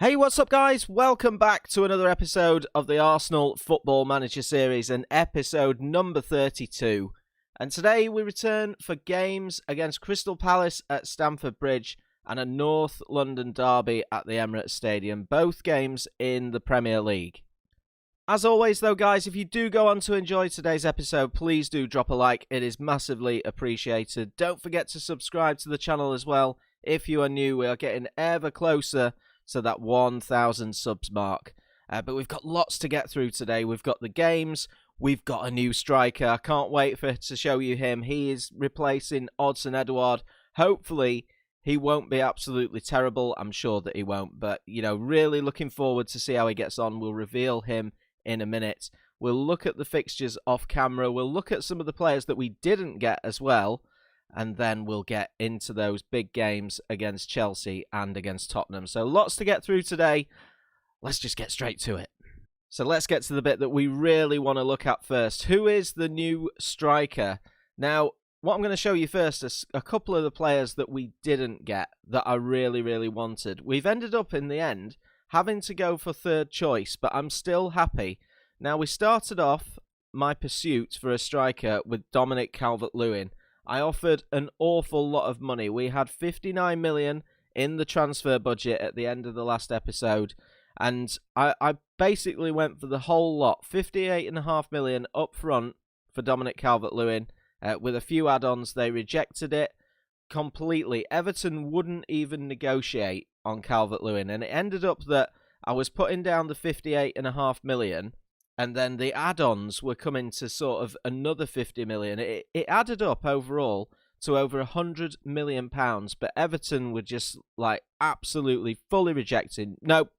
Hey, what's up, guys? Welcome back to another episode of the Arsenal Football Manager Series, and episode number 32. And today we return for games against Crystal Palace at Stamford Bridge and a North London derby at the Emirates Stadium, both games in the Premier League. As always, though, guys, if you do go on to enjoy today's episode, please do drop a like. It is massively appreciated. Don't forget to subscribe to the channel as well. If you are new, we are getting ever closer to that 1,000 subs mark. But we've got lots to get through today. We've got the games. We've got a new striker. I can't wait to show you him. He is replacing Oseman Edouard. Hopefully, he won't be absolutely terrible. I'm sure that he won't. But, really looking forward to see how he gets on. We'll reveal him in a minute. We'll look at the fixtures off camera. We'll look at some of the players that we didn't get as well. And then we'll get into those big games against Chelsea and against Tottenham. So lots to get through today. Let's just get straight to it. So let's get to the bit that we really want to look at first. Who is the new striker? Now, what I'm going to show you first is a couple of the players that we didn't get that I really, really wanted. We've ended up in the end having to go for third choice, but I'm still happy. Now, we started off my pursuit for a striker with Dominic Calvert-Lewin. I offered an awful lot of money. We had 59 million in the transfer budget at the end of the last episode. And I basically went for the whole lot. 58.5 million up front for Dominic Calvert-Lewin. With a few add-ons, they rejected it completely. Everton wouldn't even negotiate on Calvert-Lewin. And it ended up that I was putting down the 58.5 million. And then the add-ons were coming to sort of another 50 million. It added up overall to over 100 million pounds. But Everton were just like absolutely fully rejecting. No.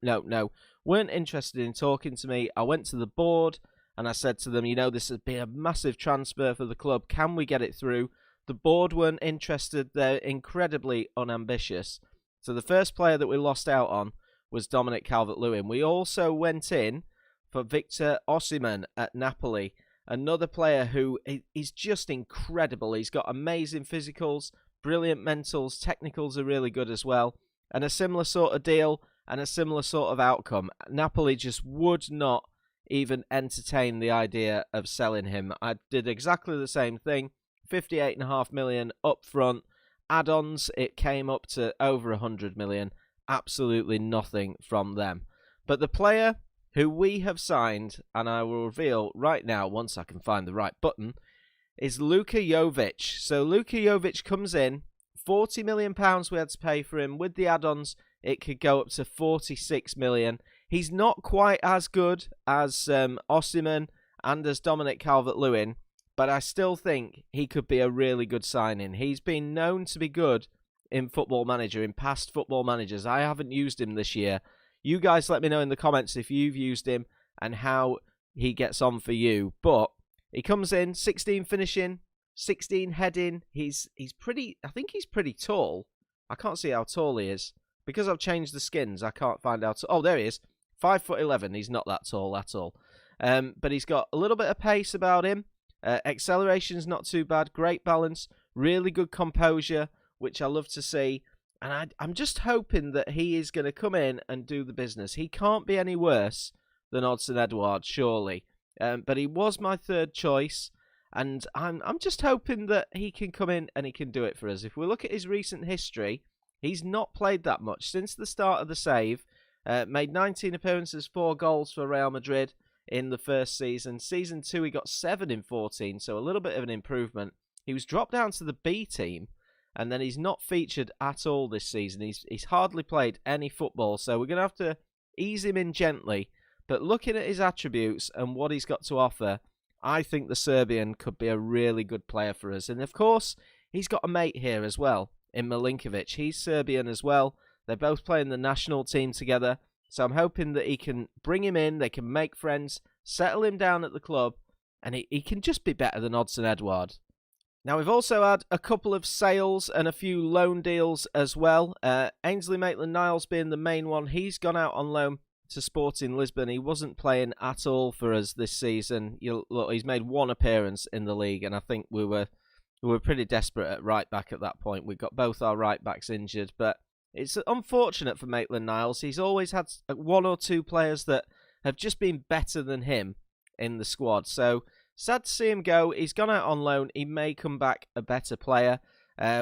Weren't interested in talking to me. I went to the board and I said to them, this has been a massive transfer for the club. Can we get it through? The board weren't interested. They're incredibly unambitious. So the first player that we lost out on was Dominic Calvert-Lewin. We also went in for Victor Oseman at Napoli, another player who is just incredible. He's got amazing physicals, brilliant mentals, technicals are really good as well, and a similar sort of deal and a similar sort of outcome. Napoli just would not even entertain the idea of selling him. I did exactly the same thing, 58.5 million up front, add-ons, it came up to over 100 million, absolutely nothing from them. But the player who we have signed, and I will reveal right now once I can find the right button, is Luka Yovich. So Luka Yovich comes in, £40 million we had to pay for him. With the add-ons, it could go up to 46 million. He's not quite as good as Oseman and as Dominic Calvert-Lewin, but I still think he could be a really good signing. He's been known to be good in Football Manager, in past Football Managers. I haven't used him this year. You guys let me know in the comments if you've used him and how he gets on for you. But he comes in, 16 finishing, 16 heading. He's pretty, I think he's pretty tall. I can't see how tall he is. Because I've changed the skins, I can't find out. Oh, there he is. 5'11". He's not that tall at all. But he's got a little bit of pace about him. Acceleration's not too bad. Great balance. Really good composure, which I love to see. And I'm just hoping that he is going to come in and do the business. He can't be any worse than Oseman Edouard, surely. But he was my third choice. And I'm just hoping that he can come in and he can do it for us. If we look at his recent history, he's not played that much. Since the start of the save, made 19 appearances, 4 goals for Real Madrid in the first season. Season 2, he got 7 in 14, so a little bit of an improvement. He was dropped down to the B team. And then he's not featured at all this season. He's hardly played any football. So we're going to have to ease him in gently. But looking at his attributes and what he's got to offer, I think the Serbian could be a really good player for us. And of course, he's got a mate here as well in Milinkovic. He's Serbian as well. They're both playing the national team together. So I'm hoping that he can bring him in. They can make friends, settle him down at the club. And he can just be better than Oseman Edouard. Now, we've also had a couple of sales and a few loan deals as well. Ainsley Maitland-Niles being the main one. He's gone out on loan to Sporting Lisbon. He wasn't playing at all for us this season. Look, he's made 1 appearance in the league, and I think we were pretty desperate at right back at that point. We got both our right backs injured, but It's unfortunate for Maitland-Niles. He's always had one or two players that have just been better than him in the squad. So sad to see him go. He's gone out on loan. He may come back a better player.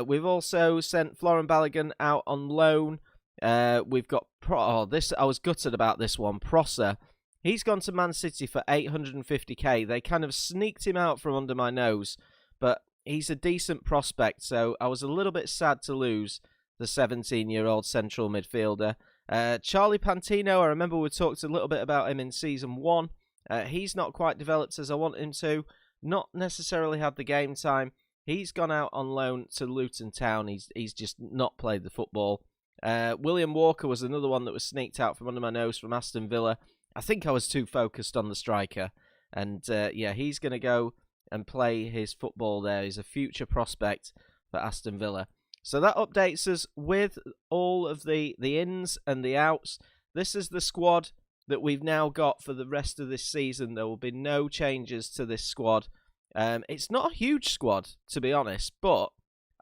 We've also sent Florian Balogun out on loan. We've got I was gutted about this one. Prosser. He's gone to Man City for 850k. They kind of sneaked him out from under my nose, but he's a decent prospect, so I was a little bit sad to lose the 17-year-old central midfielder. Charlie Pantino, I remember we talked a little bit about him in Season 1. He's not quite developed as I want him to. Not necessarily had the game time. He's gone out on loan to Luton Town. He's just not played the football. William Walker was another one that was sneaked out from under my nose from Aston Villa. I think I was too focused on the striker. And he's going to go and play his football there. He's a future prospect for Aston Villa. So that updates us with all of the ins and the outs. This is the squad that we've now got for the rest of this season. There will be no changes to this squad. It's not a huge squad, to be honest, but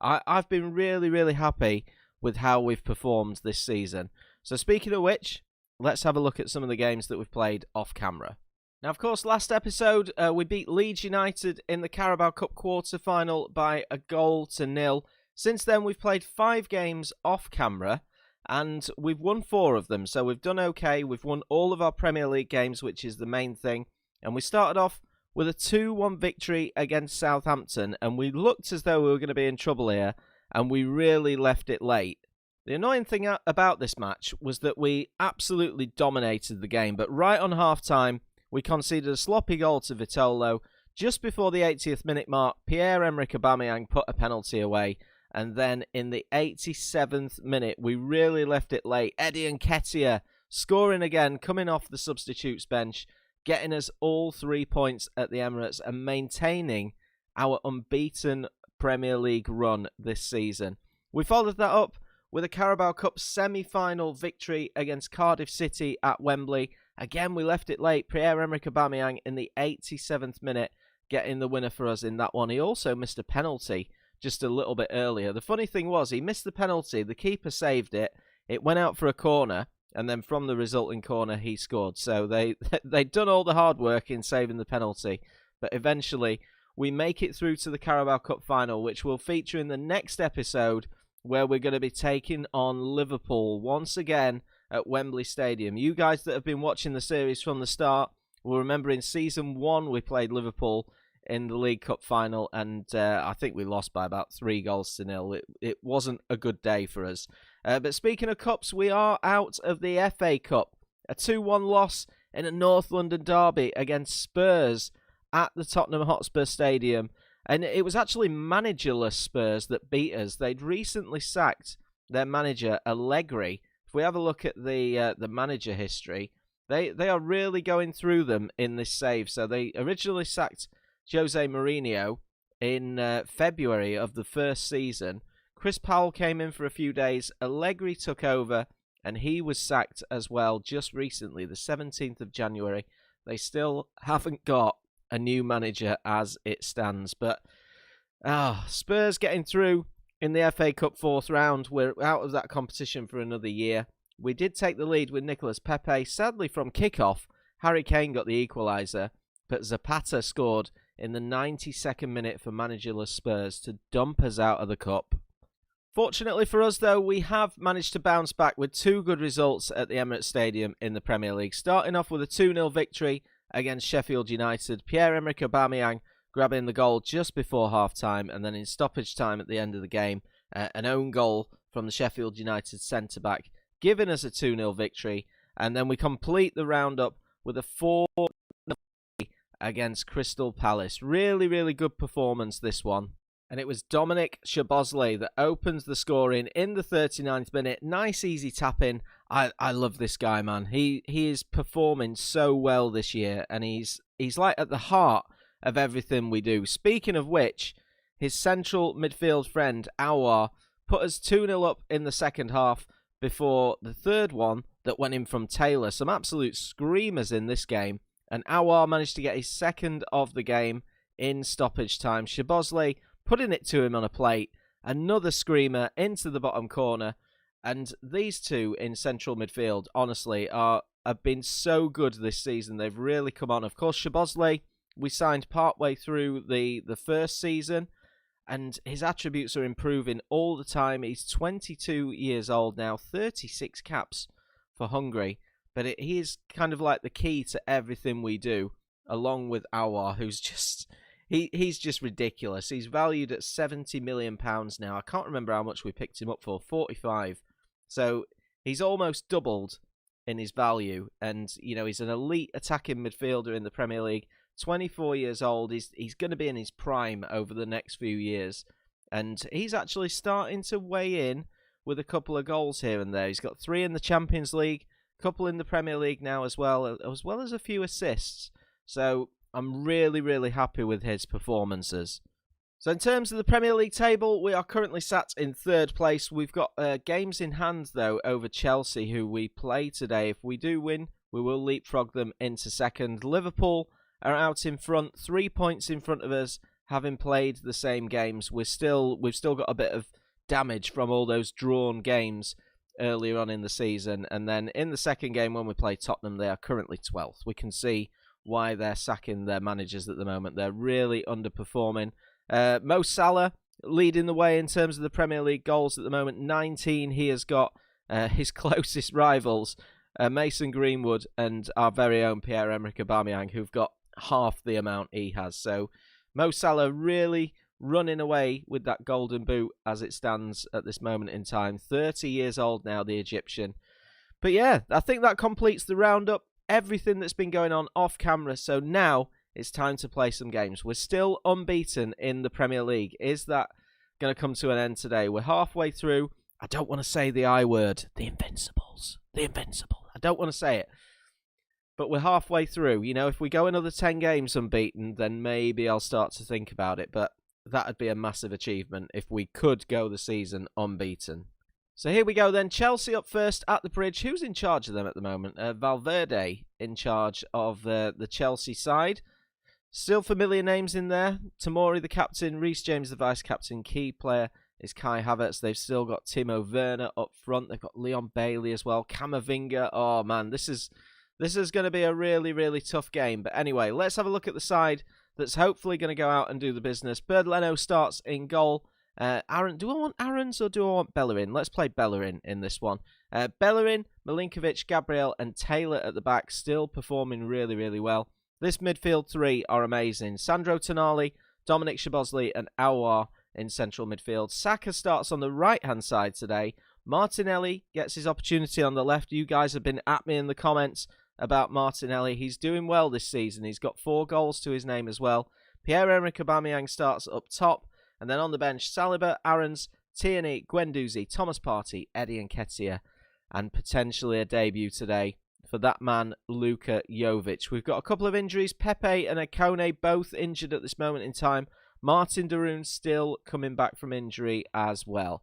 I've been really, really happy with how we've performed this season. So speaking of which, let's have a look at some of the games that we've played off camera. Now, of course, last episode, we beat Leeds United in the Carabao Cup quarter-final by 1-0. Since then, we've played 5 games off camera, and we've won 4 of them. So we've done okay. We've won all of our Premier League games, which is the main thing. And we started off with a 2-1 victory against Southampton, and we looked as though we were going to be in trouble here, and we really left it late. The annoying thing about this match was that we absolutely dominated the game, but right on half-time, we conceded a sloppy goal to Vitolo. Just before the 80th minute mark, Pierre-Emerick Aubameyang put a penalty away, and then in the 87th minute, we really left it late. Eddie Nketiah scoring again, coming off the substitutes bench, getting us all 3 points at the Emirates and maintaining our unbeaten Premier League run this season. We followed that up with a Carabao Cup semi-final victory against Cardiff City at Wembley. Again, we left it late. Pierre-Emerick Aubameyang in the 87th minute getting the winner for us in that one. He also missed a penalty just a little bit earlier. The funny thing was, he missed the penalty. The keeper saved it. It went out for a corner, and then from the resulting corner, he scored. So they'd done all the hard work in saving the penalty. But eventually, we make it through to the Carabao Cup final, which will feature in the next episode, where we're going to be taking on Liverpool once again at Wembley Stadium. You guys that have been watching the series from the start will remember in Season 1 we played Liverpool in the League Cup final, and I think we lost by about 3-0. It wasn't a good day for us. But speaking of cups, we are out of the FA Cup. A 2-1 loss in a North London derby against Spurs at the Tottenham Hotspur Stadium. And it was actually managerless Spurs that beat us. They'd recently sacked their manager, Allegri. If we have a look at the manager history, they are really going through them in this save. So they originally sacked Jose Mourinho in February of the first season. Chris Powell came in for a few days. Allegri took over, and he was sacked as well just recently, the 17th of January. They still haven't got a new manager as it stands. But Spurs getting through in the FA Cup 4th round. We're out of that competition for another year. We did take the lead with Nicolas Pepe. Sadly, from kickoff, Harry Kane got the equaliser, but Zapata scored in the 92nd minute for managerless Spurs to dump us out of the cup. Fortunately for us, though, we have managed to bounce back with 2 good results at the Emirates Stadium in the Premier League. Starting off with a 2-0 victory against Sheffield United. Pierre-Emerick Aubameyang grabbing the goal just before half-time, and then in stoppage time at the end of the game, an own goal from the Sheffield United centre-back, giving us a 2-0 victory. And then we complete the roundup with a 4-0 against Crystal Palace. Really, really good performance, this one. And it was Dominic Calvert-Lewin that opens the scoring in the 39th minute. Nice, easy tap-in. I love this guy, man. He is performing so well this year, and he's like at the heart of everything we do. Speaking of which, his central midfield friend, Edouard, put us 2-0 up in the second half before the third one that went in from Taylor. Some absolute screamers in this game, and Edouard managed to get his second of the game in stoppage time. Calvert-Lewin putting it to him on a plate. Another screamer into the bottom corner. And these two in central midfield, honestly, have been so good this season. They've really come on. Of course, Szoboszlai, we signed partway through the first season, and his attributes are improving all the time. He's 22 years old now, 36 caps for Hungary, but he is kind of like the key to everything we do, along with Edouard, who's just... He's just ridiculous. He's valued at £70 million now. I can't remember how much we picked him up for, 45. So he's almost doubled in his value. And, you know, he's an elite attacking midfielder in the Premier League. 24 years old. He's going to be in his prime over the next few years. And he's actually starting to weigh in with a couple of goals here and there. He's got 3 in the Champions League, a couple in the Premier League now as well as a few assists. So I'm really, really happy with his performances. So in terms of the Premier League table, we are currently sat in 3rd place. We've got games in hand, though, over Chelsea, who we play today. If we do win, we will leapfrog them into 2nd. Liverpool are out in front, 3 points in front of us, having played the same games. We've still got a bit of damage from all those drawn games earlier on in the season. And then in the second game, when we play Tottenham, they are currently 12th. We can see why they're sacking their managers at the moment. They're really underperforming. Mo Salah leading the way in terms of the Premier League goals at the moment. 19 he has got. His closest rivals, Mason Greenwood and our very own Pierre-Emerick Aubameyang, who've got half the amount he has. So Mo Salah really running away with that golden boot as it stands at this moment in time. 30 years old now, the Egyptian. But yeah, I think that completes the roundup. Everything that's been going on off camera. So now it's time to play some games. We're still unbeaten in the Premier League. Is that going to come to an end today? We're halfway through. I don't want to say the I word. The Invincibles. The Invincible. I don't want to say it. But we're halfway through. You know, if we go another 10 games unbeaten, then maybe I'll start to think about it. But that would be a massive achievement if we could go the season unbeaten. So here we go then. Chelsea up first at the Bridge. Who's in charge of them at the moment? Valverde in charge of the Chelsea side. Still familiar names in there. Tomori the captain, Reece James the vice-captain. Key player is Kai Havertz. They've still got Timo Werner up front. They've got Leon Bailey as well. Camavinga. Oh man, this is going to be a really, really tough game. But anyway, let's have a look at the side that's hopefully going to go out and do the business. Bernd Leno starts in goal. Aaron, do I want Aarons or do I want Bellerin? Let's play Bellerin in this one. Bellerin, Milinkovic, Gabriel and Taylor at the back, still performing really, really well. This midfield 3 are amazing. Sandro Tonali, Dominic Szoboszlai and Edouard in central midfield. Saka starts on the right-hand side today. Martinelli gets his opportunity on the left. You guys have been at me in the comments about Martinelli. He's doing well this season. He's got 4 goals to his name as well. Pierre-Emerick Aubameyang starts up top. And then on the bench, Saliba, Aarons, Tierney, Guendouzi, Thomas Partey, Eddie Nketiah, and potentially a debut today for that man, Luka Yovich. We've got a couple of injuries. Pepe and Akone both injured at this moment in time. Martin Darun still coming back from injury as well.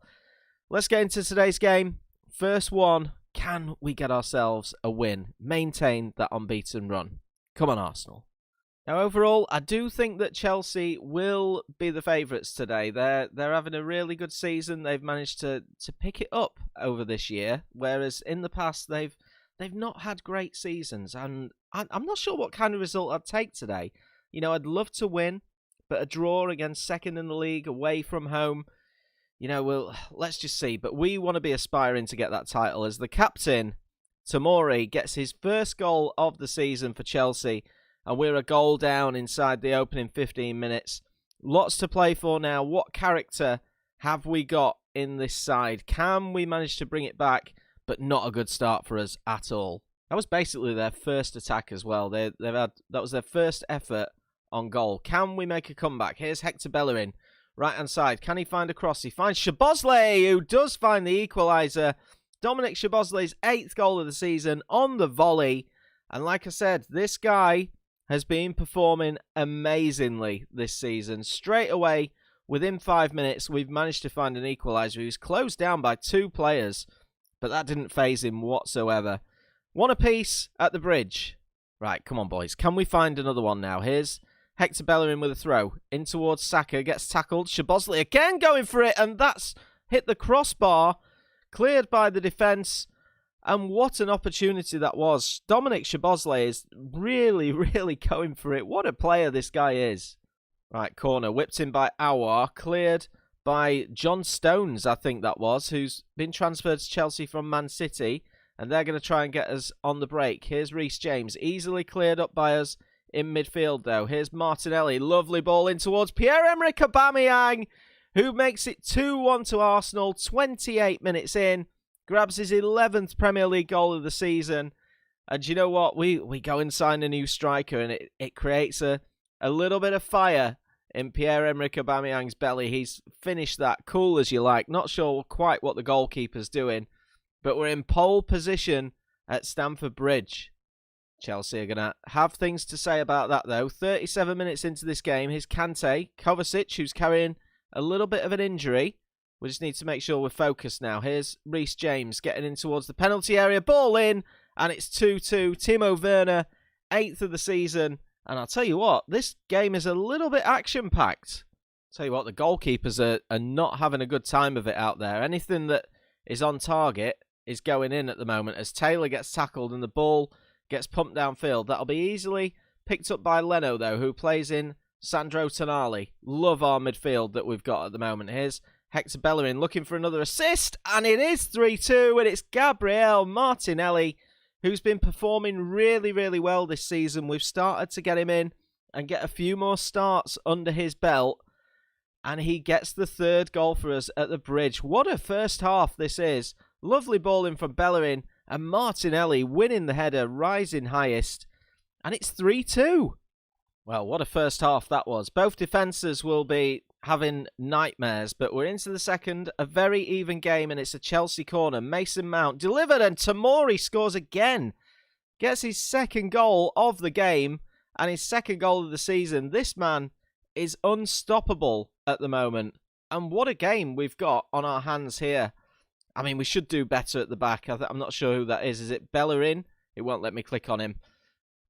Let's get into today's game. First one, can we get ourselves a win? Maintain that unbeaten run. Come on, Arsenal. Now, overall, I do think that Chelsea will be the favourites today. They're having a really good season. They've managed to pick it up over this year, whereas in the past they've not had great seasons. And I'm not sure what kind of result I'd take today. You know, I'd love to win, but a draw against second in the league, away from home, you know, well, let's just see. But we want to be aspiring to get that title as the captain, Tomori, gets his first goal of the season for Chelsea. And we're a goal down inside the opening 15 minutes. Lots to play for now. What character have we got in this side? Can we manage to bring it back? But not a good start for us at all. That was basically their first attack as well. That was their first effort on goal. Can we make a comeback? Here's Hector Bellerin, right-hand side. Can he find a cross? He finds Szoboszlai, who does find the equaliser. Dominic Szoboszlai's 8th goal of the season on the volley. And like I said, this guy has been performing amazingly this season. Straight away, within 5 minutes, we've managed to find an equaliser. He was closed down by 2 players, but that didn't faze him whatsoever. One apiece at the Bridge. Right, come on, boys. Can we find another one now? Here's Hector Bellerin with a throw. In towards Saka, gets tackled. Szoboszlai again going for it, and that's hit the crossbar. cleared by the defence. And what an opportunity that was. Dominic Calvert-Lewin is really, really going for it. What a player this guy is. Right, corner, whipped in by Edouard, cleared by John Stones, I think that was, who's been transferred to Chelsea from Man City. And they're going to try and get us on the break. Here's Reece James, easily cleared up by us in midfield, though. Here's Martinelli, lovely ball in towards Pierre-Emerick Aubameyang, who makes it 2-1 to Arsenal, 28 minutes in. Grabs his 11th Premier League goal of the season. And you know what? We go and sign a new striker, and it creates a little bit of fire in Pierre-Emerick Aubameyang's belly. He's finished that cool as you like. Not sure quite what the goalkeeper's doing. But we're in pole position at Stamford Bridge. Chelsea are going to have things to say about that, though. 37 minutes into this game, here's Kante, Kovacic, who's carrying a little bit of an injury. We just need to make sure we're focused now. Here's Reece James getting in towards the penalty area. Ball in, and it's 2-2. Timo Werner, 8th of the season. And I'll tell you what, this game is a little bit action-packed. Tell you what, the goalkeepers are not having a good time of it out there. Anything that is on target is going in at the moment as Taylor gets tackled and the ball gets pumped downfield. That'll be easily picked up by Leno, though, who plays in Sandro Tonali. Love our midfield that we've got at the moment. Here's Hector Bellerin looking for another assist, and it is 3-2, and it's Gabriel Martinelli, who's been performing really, really well this season. We've started to get him in and get a few more starts under his belt, and he gets the third goal for us at the Bridge. What a first half this is. Lovely ball in from Bellerin, and Martinelli winning the header, rising highest, and it's 3-2. Well, what a first half that was. Both defences will be having nightmares, but we're into the second, a very even game, and it's a Chelsea corner. Mason Mount delivered, and Tomori scores again. Gets his second goal of the game, and his second goal of the season. This man is unstoppable at the moment, and what a game we've got on our hands here. I mean, we should do better at the back. I'm not sure who that is. Is it Bellerin? It won't let me click on him.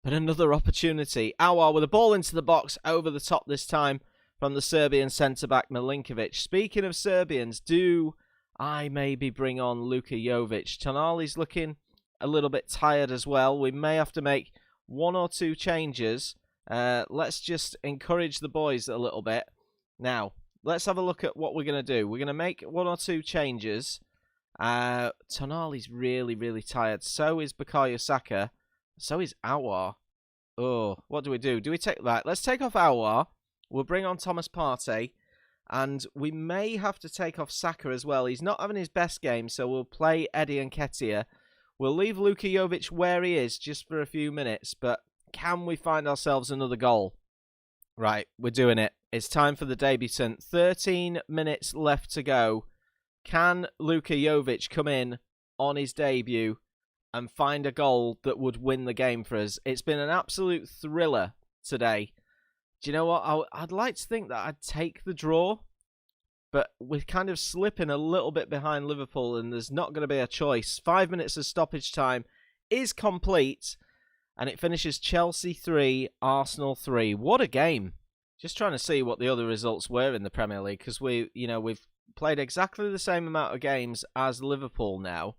But another opportunity. Edouard with a ball into the box, over the top this time from the Serbian centre-back Milinkovic. Speaking of Serbians, do I maybe bring on Luka Yovich? Tonali's looking a little bit tired as well. We may have to make one or two changes. Let's just encourage the boys a little bit. Now, let's have a look at what we're going to do. We're going to make one or two changes. Tonali's really, really tired. So is Bukayo Saka. So is Edouard. Oh, what do we do? Do we take that? Let's take off Edouard. We'll bring on Thomas Partey. And we may have to take off Saka as well. He's not having his best game, so we'll play Eddie Nketiah. We'll leave Luka Yovich where he is just for a few minutes. But can we find ourselves another goal? Right, we're doing it. It's time for the debutant. 13 minutes left to go. Can Luka Yovich come in on his debut and find a goal that would win the game for us? It's been an absolute thriller today. Do you know what? I'd like to think that I'd take the draw, but we're kind of slipping a little bit behind Liverpool, and there's not going to be a choice. 5 minutes of stoppage time is complete, and it finishes Chelsea 3, Arsenal 3. What a game. Just trying to see what the other results were in the Premier League, because we've played exactly the same amount of games as Liverpool now.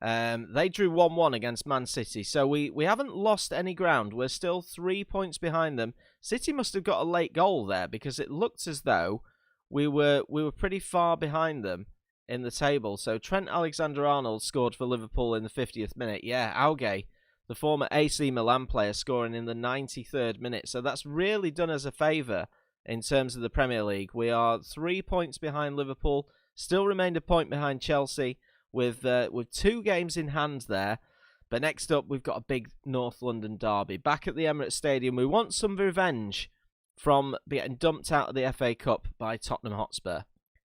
They drew 1-1 against Man City, so we haven't lost any ground. We're still 3 points behind them. City must have got a late goal there, because it looked as though we were pretty far behind them in the table. So Trent Alexander-Arnold scored for Liverpool in the 50th minute. Yeah, Auge, the former AC Milan player, scoring in the 93rd minute. So that's really done us a favour in terms of the Premier League. We are 3 points behind Liverpool, still remained a point behind Chelsea with 2 games in hand there. But next up, we've got a big North London derby. Back at the Emirates Stadium, we want some revenge from getting dumped out of the FA Cup by Tottenham Hotspur.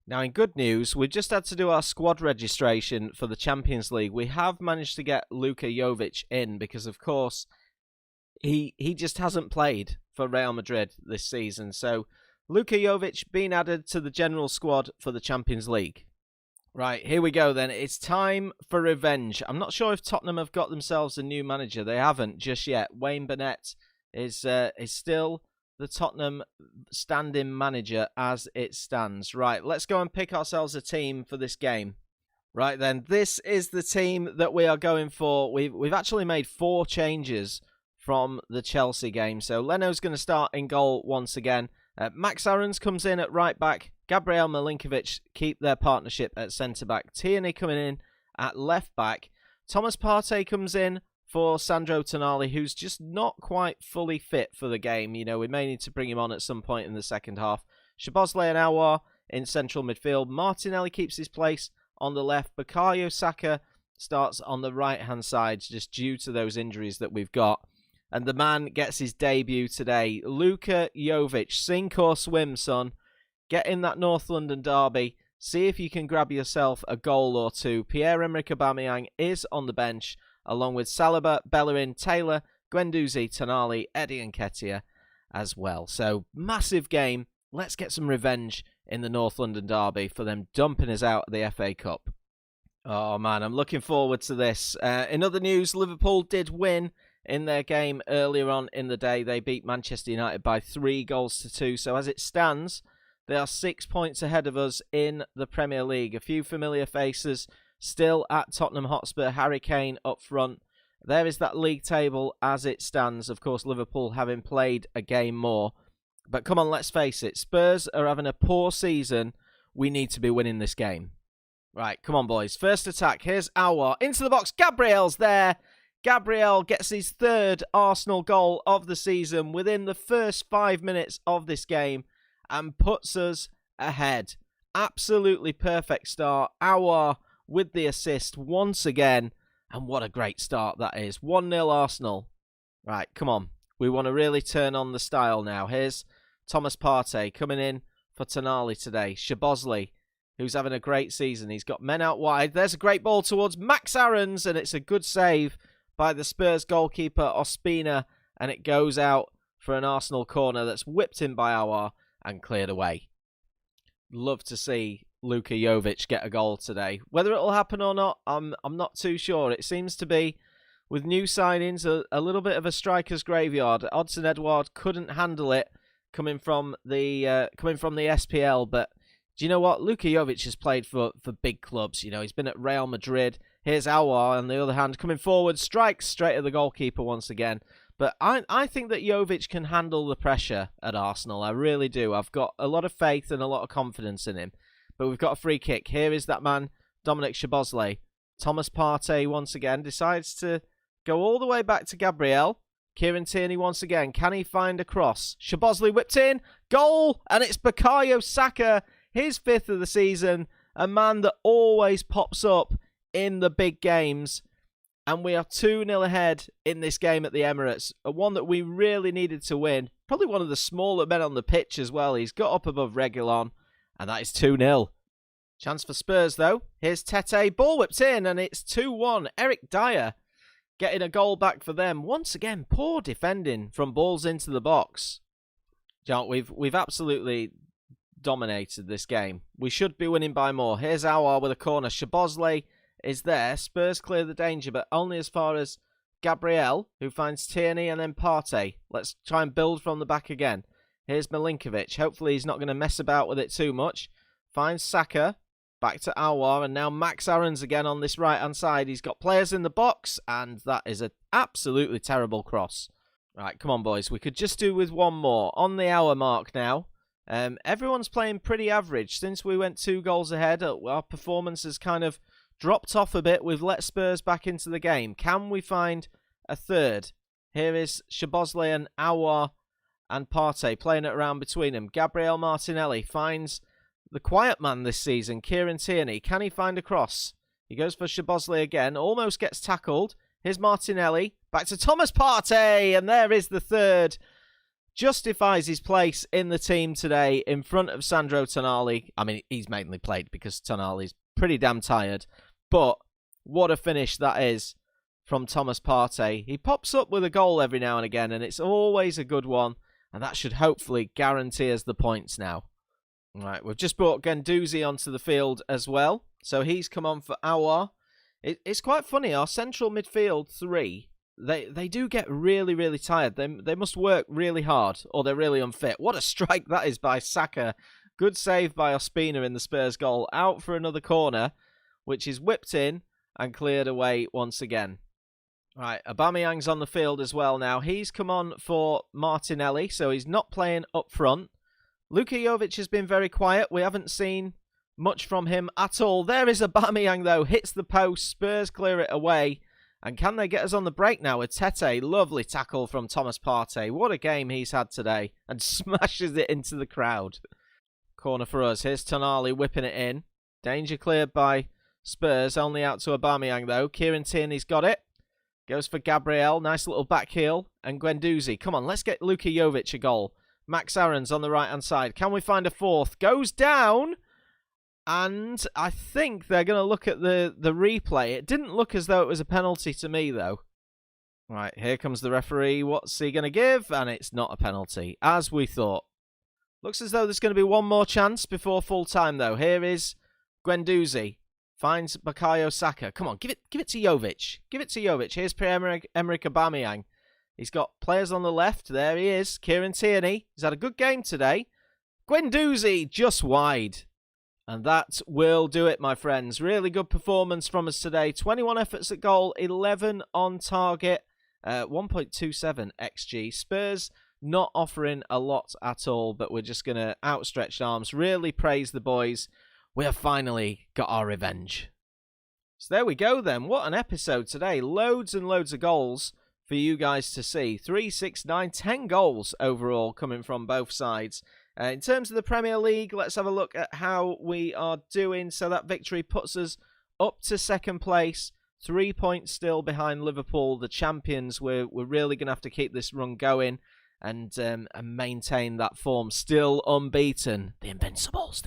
Now, in good news, we've just had to do our squad registration for the Champions League. We have managed to get Luka Yovich in because, of course, he just hasn't played for Real Madrid this season. So, Luka Yovich being added to the general squad for the Champions League. Right, here we go then. It's time for revenge. I'm not sure if Tottenham have got themselves a new manager. They haven't just yet. Wayne Burnett is still the Tottenham stand-in manager as it stands. Right, let's go and pick ourselves a team for this game. Right then, this is the team that we are going for. We've actually made 4 changes from the Chelsea game. So Leno's going to start in goal once again. Max Aarons comes in at right back. Gabriel Milinkovic keep their partnership at centre back. Tierney coming in at left back. Thomas Partey comes in for Sandro Tonali, who's just not quite fully fit for the game. You know, we may need to bring him on at some point in the second half. Szoboszlai and Edouard in central midfield. Martinelli keeps his place on the left. Bukayo Saka starts on the right-hand side just due to those injuries that we've got. And the man gets his debut today. Luka Yovich, sink or swim, son. Get in that North London derby. See if you can grab yourself a goal or two. Pierre-Emerick Aubameyang is on the bench, along with Saliba, Bellerin, Taylor, Guendouzi, Tonali, Eddie Nketiah as well. So, massive game. Let's get some revenge in the North London derby for them dumping us out of the FA Cup. Oh, man, I'm looking forward to this. In other news, Liverpool did win in their game earlier on in the day. They beat Manchester United by 3-2. So, as it stands, they are 6 points ahead of us in the Premier League. A few familiar faces still at Tottenham Hotspur. Harry Kane up front. There is that league table as it stands. Of course, Liverpool having played a game more. But come on, let's face it. Spurs are having a poor season. We need to be winning this game. Right, come on, boys. First attack. Here's Edouard. Into the box. Gabriel's there. Gabriel gets his 3rd Arsenal goal of the season within the first 5 minutes of this game and puts us ahead. Absolutely perfect start. Edouard with the assist once again. And what a great start that is. 1-0 Arsenal. Right, come on. We want to really turn on the style now. Here's Thomas Partey coming in for Tonali today. Szoboszlai, who's having a great season. He's got men out wide. There's a great ball towards Max Aarons, and it's a good save by the Spurs goalkeeper, Oseman, and it goes out for an Arsenal corner that's whipped in by Edouard and cleared away. Love to see Luka Yovich get a goal today. Whether it'll happen or not, I'm not too sure. It seems to be, with new signings, a little bit of a striker's graveyard. Odsonne Edouard couldn't handle it coming from the SPL, but do you know what? Luka Yovich has played for big clubs. You know, he's been at Real Madrid. Here's Edouard, on the other hand, coming forward, strikes straight at the goalkeeper once again. But I think that Yovich can handle the pressure at Arsenal. I really do. I've got a lot of faith and a lot of confidence in him. But we've got a free kick. Here is that man, Dominic Szoboszlai. Thomas Partey once again decides to go all the way back to Gabriel. Kieran Tierney once again. Can he find a cross? Szoboszlai whipped in. Goal! And it's Bukayo Saka, his 5th of the season. A man that always pops up in the big games. And we are 2-0 ahead in this game at the Emirates. One that we really needed to win. Probably one of the smaller men on the pitch as well. He's got up above Reguilon. And that is 2-0. Chance for Spurs, though. Here's Tete. Ball whipped in, and it's 2-1. Eric Dyer getting a goal back for them. Once again, poor defending from balls into the box. John, we've absolutely dominated this game. We should be winning by more. Here's Edouard with a corner. Szoboszlai is there. Spurs clear the danger, but only as far as Gabriel, who finds Tierney and then Partey. Let's try and build from the back again. Here's Milinkovic. Hopefully he's not going to mess about with it too much. Finds Saka. Back to Edouard. And now Max Aarons again on this right-hand side. He's got players in the box. And that is an absolutely terrible cross. Right, come on, boys. We could just do with one more. On the hour mark now. Everyone's playing pretty average. Since we went 2 goals ahead, our performance has kind of dropped off a bit. We've let Spurs back into the game. Can we find a third? Here is Szoboszlai and Edouard and Partey playing it around between them. Gabriel Martinelli finds the quiet man this season, Kieran Tierney. Can he find a cross? He goes for Szoboszlai again. Almost gets tackled. Here's Martinelli. Back to Thomas Partey. And there is the third. Justifies his place in the team today in front of Sandro Tonali. I mean, he's mainly played because Tonali's pretty damn tired. But what a finish that is from Thomas Partey. He pops up with a goal every now and again, and it's always a good one. And that should hopefully guarantee us the points now. Right, we've just brought Guendouzi onto the field as well. So he's come on for Edouard. It's quite funny. Our central midfield 3, they do get really, really tired. They must work really hard or they're really unfit. What a strike that is by Saka. Good save by Ospina in the Spurs goal. Out for another corner. which is whipped in and cleared away once again. Right, Aubameyang's on the field as well now. He's come on for Martinelli, so he's not playing up front. Luka Yovich has been very quiet. We haven't seen much from him at all. There is Aubameyang, though. Hits the post. Spurs clear it away. And can they get us on the break now with Tete? Lovely tackle from Thomas Partey. What a game he's had today. And smashes it into the crowd. Corner for us. Here's Tonali whipping it in. Danger cleared by Spurs. Only out to Aubameyang, though. Kieran Tierney's got it. Goes for Gabriel. Nice little back heel. And Guendouzi. Come on, let's get Luka Yovich a goal. Max Aaron's on the right-hand side. Can we find a fourth? Goes down. And I think they're going to look at the replay. It didn't look as though it was a penalty to me, though. Right, here comes the referee. What's he going to give? And it's not a penalty, as we thought. Looks as though there's going to be one more chance before full-time, though. Here is Guendouzi. Finds Bukayo Saka. Come on, give it to Jovic. Give it to Jovic. Here's Pierre-Emerick Aubameyang. He's got players on the left. There he is. Kieran Tierney. He's had a good game today. Guendouzi just wide. And that will do it, my friends. Really good performance from us today. 21 efforts at goal, 11 on target, 1.27 XG. Spurs not offering a lot at all, but we're just going to outstretch arms. Really praise the boys. We have finally got our revenge. So there we go then. What an episode today. Loads and loads of goals for you guys to see. 3, 6, 9, 10 goals overall coming from both sides. In terms of the Premier League, let's have a look at how we are doing. So that victory puts us up to second place. 3 points still behind Liverpool, the champions. We're really going to have to keep this run going and maintain that form. Still unbeaten. The Invincibles.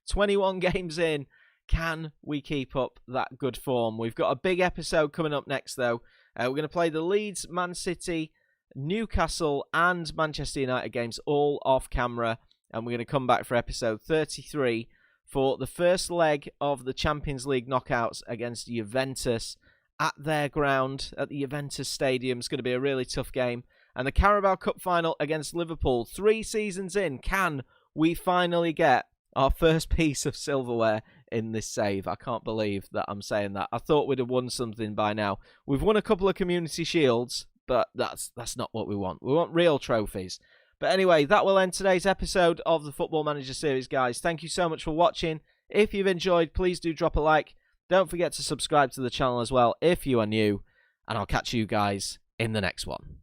21 games in. Can we keep up that good form? We've got a big episode coming up next, though. We're going to play the Leeds, Man City, Newcastle and Manchester United games all off camera. And we're going to come back for episode 33 for the first leg of the Champions League knockouts against Juventus at their ground, at the Juventus Stadium. It's going to be a really tough game. And the Carabao Cup final against Liverpool. 3 seasons in, can we finally get our first piece of silverware in this save? I can't believe that I'm saying that. I thought we'd have won something by now. We've won a couple of community shields, but that's not what we want. We want real trophies. But anyway, that will end today's episode of the Football Manager series, guys. Thank you so much for watching. If you've enjoyed, please do drop a like. Don't forget to subscribe to the channel as well if you are new. And I'll catch you guys in the next one.